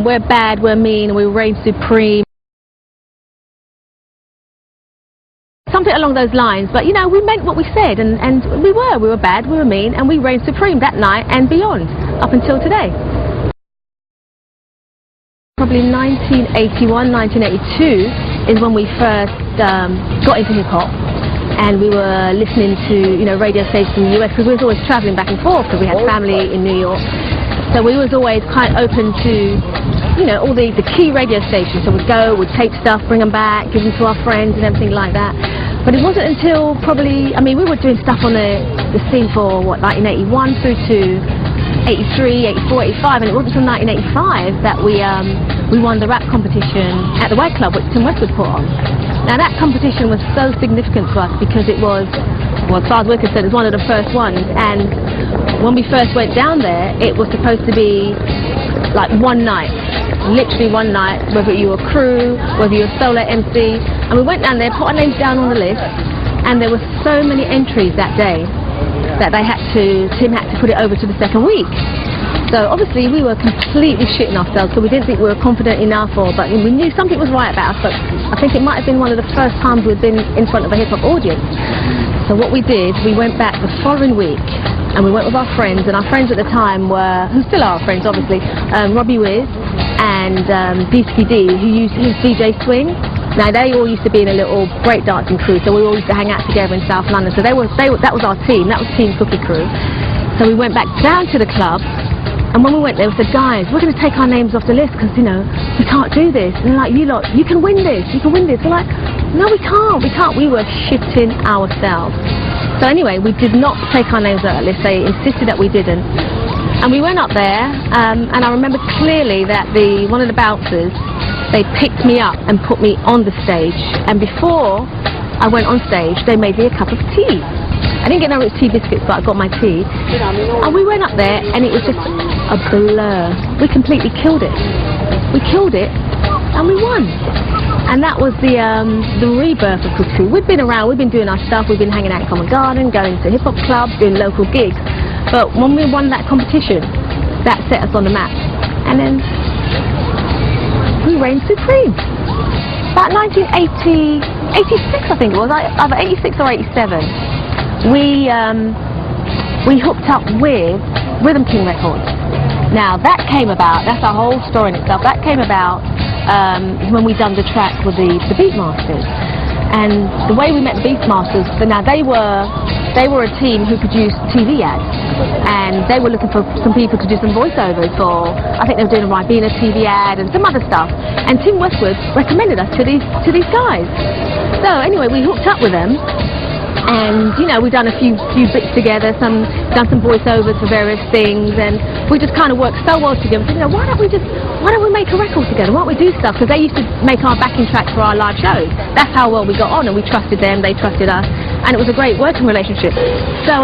We're bad, we're mean, we reign supreme. Something along those lines, but you know, we meant what we said, and we were bad, we were mean, and we reigned supreme that night and beyond, up until today. Probably 1981, 1982 is when we first got into hip-hop, and we were listening to, you know, radio stations in the US, because we was always travelling back and forth, because we had family in New York. So we was always quite open to, you know, all the key radio stations. So we'd go, we'd tape stuff, bring them back, give them to our friends and everything like that. But it wasn't until probably, I mean, we were doing stuff on the scene for, what, 1981 through to 83, 84, 85, and it wasn't until 1985 that we won the rap competition at the White Club, which Tim Westwood put on. Now that competition was so significant to us because it was, well, as far as we're concerned, it was one of the first ones, and when we first went down there, it was supposed to be like one night, literally one night, whether you were crew, whether you were solo MC, and we went down there, put our names down on the list, and there were so many entries that day that Tim had to put it over to the second week. So obviously we were completely shitting ourselves, so we didn't think we were confident enough, but we knew something was right about us, but I think it might have been one of the first times we'd been in front of a hip-hop audience. So what we did, we went back the following week, and we went with our friends, and our friends at the time were, who still are our friends obviously, Robbie Wiz and DCD, who used DJ Swing. Now they all used to be in a little breakdancing crew, so we all used to hang out together in South London, so that was our team, that was Team Cookie Crew. So we went back down to the club, and when we went there we said, guys, we're going to take our names off the list because, you know, we can't do this. And they're like, you lot, you can win this, you can win this. We're like, no, we can't. We were shitting ourselves. So anyway, we did not take our names out of the list. They insisted that we didn't. And we went up there, and I remember clearly that one of the bouncers, they picked me up and put me on the stage. And before I went on stage, they made me a cup of tea. I didn't get no tea biscuits, but I got my tea. And we went up there, and it was just a blur. We completely killed it. We killed it, and we won. And that was the rebirth of Cookie Crew. We've been around, we've been doing our stuff, we've been hanging out in Covent Garden, going to hip-hop clubs, doing local gigs. But when we won that competition, that set us on the map. And then we reigned supreme. About 1986, I think it was, either 86 or 87, we hooked up with Rhythm King Records. Now that came about, that's a whole story in itself, that came about when we done the track with the Beatmasters. And the way we met the Beatmasters, so now they were a team who produced TV ads, and they were looking for some people to do some voiceovers for, I think they were doing a Ribena TV ad and some other stuff, and Tim Westwood recommended us to these guys. So anyway, we hooked up with them, and you know, we've done a few bits together, done some voiceovers for various things, and we just kind of worked so well together. So, you know, why don't we make a record together? Why don't we do stuff? Because they used to make our backing tracks for our live shows. That's how well we got on, and we trusted them, they trusted us, and it was a great working relationship. So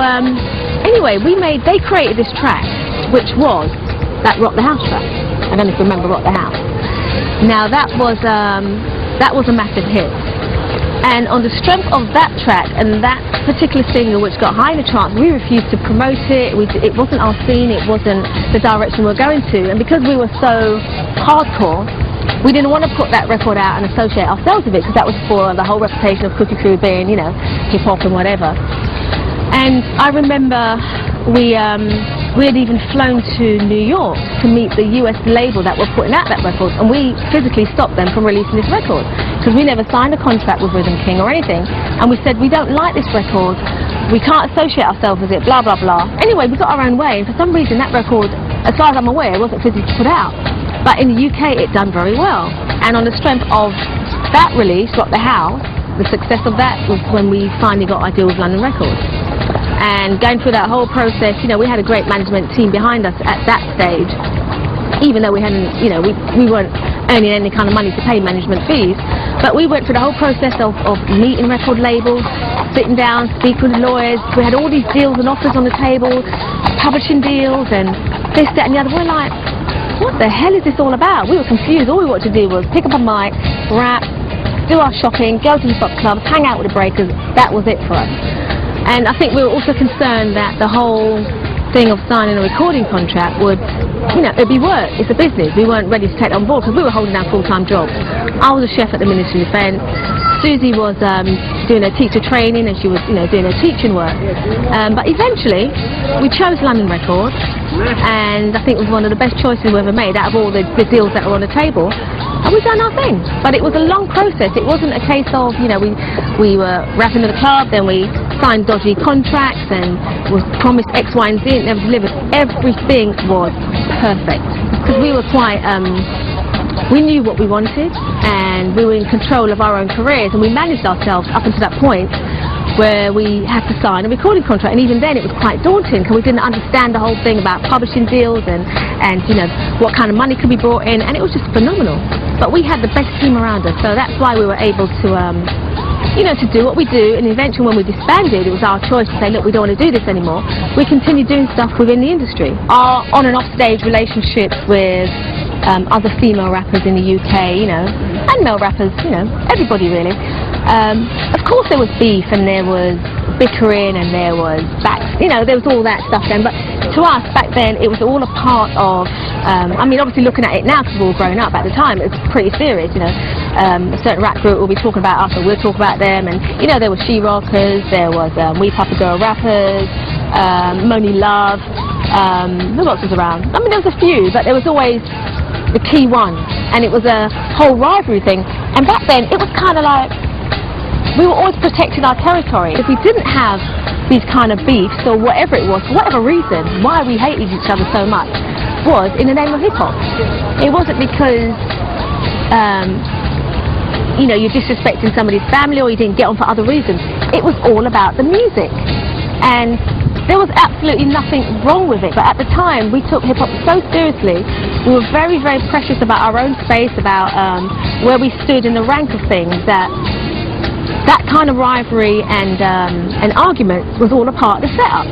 anyway, they created this track, which was that Rock the House track. I don't know if you remember Rock the House. Now that was a massive hit. And on the strength of that track and that particular single, which got high in the charts, we refused to promote it. It wasn't our scene, it wasn't the direction we were going to. And because we were so hardcore, we didn't want to put that record out and associate ourselves with it, because that would spoil the whole reputation of Cookie Crew being, you know, hip-hop and whatever. And I remember we had even flown to New York to meet the US label that were putting out that record, and we physically stopped them from releasing this record because we never signed a contract with Rhythm King or anything, and we said, we don't like this record, we can't associate ourselves with it, blah blah blah. Anyway, we got our own way, and for some reason that record, as far as I'm aware, wasn't physically put out, but in the UK it done very well. And on the strength of that release, Rock the House, the success of that was when we finally got our deal with London Records. And going through that whole process, you know, we had a great management team behind us at that stage, even though we hadn't, you know, we weren't earning any kind of money to pay management fees. But we went through the whole process of meeting record labels, sitting down, speaking with lawyers. We had all these deals and offers on the table, publishing deals and this, that and the other. We're like, what the hell is this all about? We were confused. All we wanted to do was pick up a mic, rap, do our shopping, go to the stock clubs, hang out with the breakers. That was it for us. And I think we were also concerned that the whole thing of signing a recording contract would, you know, it'd be work. It's a business. We weren't ready to take it on board because we were holding down full-time jobs. I was a chef at the Ministry of Defence. Susie was doing her teacher training, and she was, you know, doing her teaching work. But eventually, we chose London Records, and I think it was one of the best choices we ever made out of all the deals that were on the table. And we've done our thing. But it was a long process. It wasn't a case of, you know, we were rapping at the club, then we signed dodgy contracts and was promised X, Y, and Z, and never delivered. Everything was perfect because we were quite. We knew what we wanted, and we were in control of our own careers, and we managed ourselves up until that point where we had to sign a recording contract. And even then it was quite daunting because we didn't understand the whole thing about publishing deals and you know, what kind of money could be brought in, and it was just phenomenal. But we had the best team around us, so that's why we were able to you know, to do what we do. And eventually when we disbanded, it was our choice to say, look, we don't want to do this anymore. We continue doing stuff within the industry. Our on and off stage relationships with other female rappers in the UK, you know, and male rappers, you know, everybody really. Of course there was beef and there was bickering and there was you know, there was all that stuff then, but to us back then it was all a part of, I mean, obviously looking at it now because we're all grown up, at the time it was pretty serious, you know. A certain rap group will be talking about us and we'll talk about them, and you know, there were She Rockers, there was We Papa Girl Rappers, Monie Love, who else was around? I mean, there was a few, but there was always the key one, and it was a whole rivalry thing. And back then it was kind of like we were always protecting our territory. If we didn't have these kind of beefs or whatever it was, for whatever reason, why we hated each other so much was in the name of hip-hop. It wasn't because you know, you're disrespecting somebody's family or you didn't get on for other reasons. It was all about the music, and there was absolutely nothing wrong with it. But at the time we took hip-hop so seriously. We were very, very precious about our own space, about where we stood in the rank of things, that kind of rivalry and argument was all a part of the setup.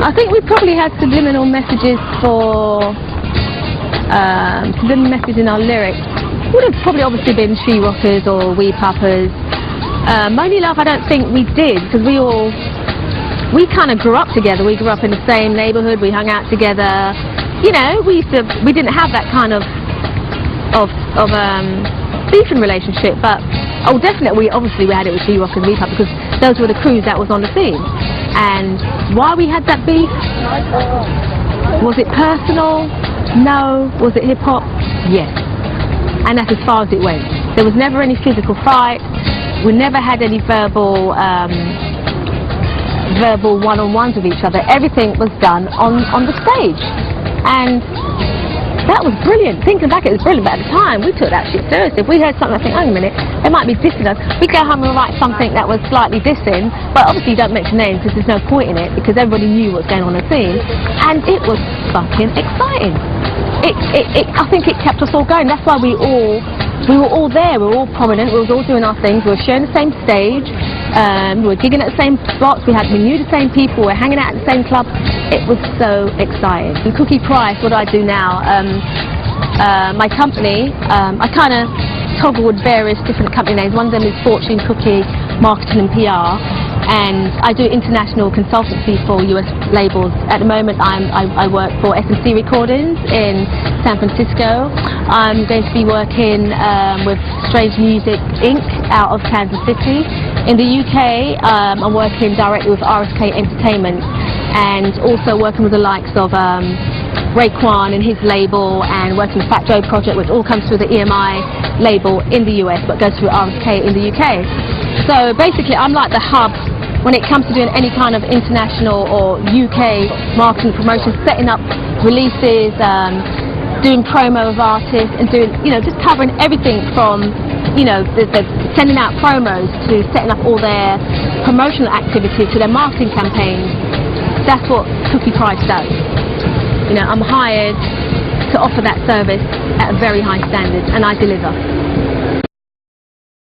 I think we probably had subliminal messages for subliminal message in our lyrics. Would have probably obviously been She Rockers or We Papas. Monie Love I don't think we did, because we kind of grew up together. We grew up in the same neighbourhood, we hung out together. You know, we didn't have that kind of beefing relationship, but oh, definitely, obviously we had it with She Rockers and We Papa, because those were the crews that was on the scene. And why we had that beef? Was it personal? No. Was it hip hop? Yes. And that's as far as it went. There was never any physical fight. We never had any verbal one-on-ones with each other. Everything was done on the stage, and that was brilliant. Thinking back, it was brilliant, but at the time we took that shit seriously. If we heard something, I think, hang on a minute, they might be dissing us, we'd go home and write something that was slightly dissing, but obviously you don't mention names because there's no point in it, because everybody knew what's going on in the scene, and it was fucking exciting. I think it kept us all going. That's why we were all there, we were all prominent, we were all doing our things, we were sharing the same stage, we were gigging at the same spots, we knew the same people, we were hanging out at the same club. It was so exciting. In Cookie Price, what do I do now? My company, I kind of toggle with various different company names. One of them is Fortune Cookie Marketing and PR, and I do international consultancy for US labels. At the moment I work for SMC Recordings in San Francisco. I'm going to be working with Strange Music Inc. out of Kansas City. In the UK I'm working directly with RSK Entertainment, and also working with the likes of Raekwon and his label, and working with Fat Joe Project, which all comes through the EMI label in the US but goes through RSK in the UK. So basically I'm like the hub when it comes to doing any kind of international or UK marketing promotion, setting up releases, doing promo of artists, and doing, you know, just covering everything from, you know, the sending out promos to setting up all their promotional activities to their marketing campaigns. That's what Cookie Price does. You know, I'm hired to offer that service at a very high standard, and I deliver.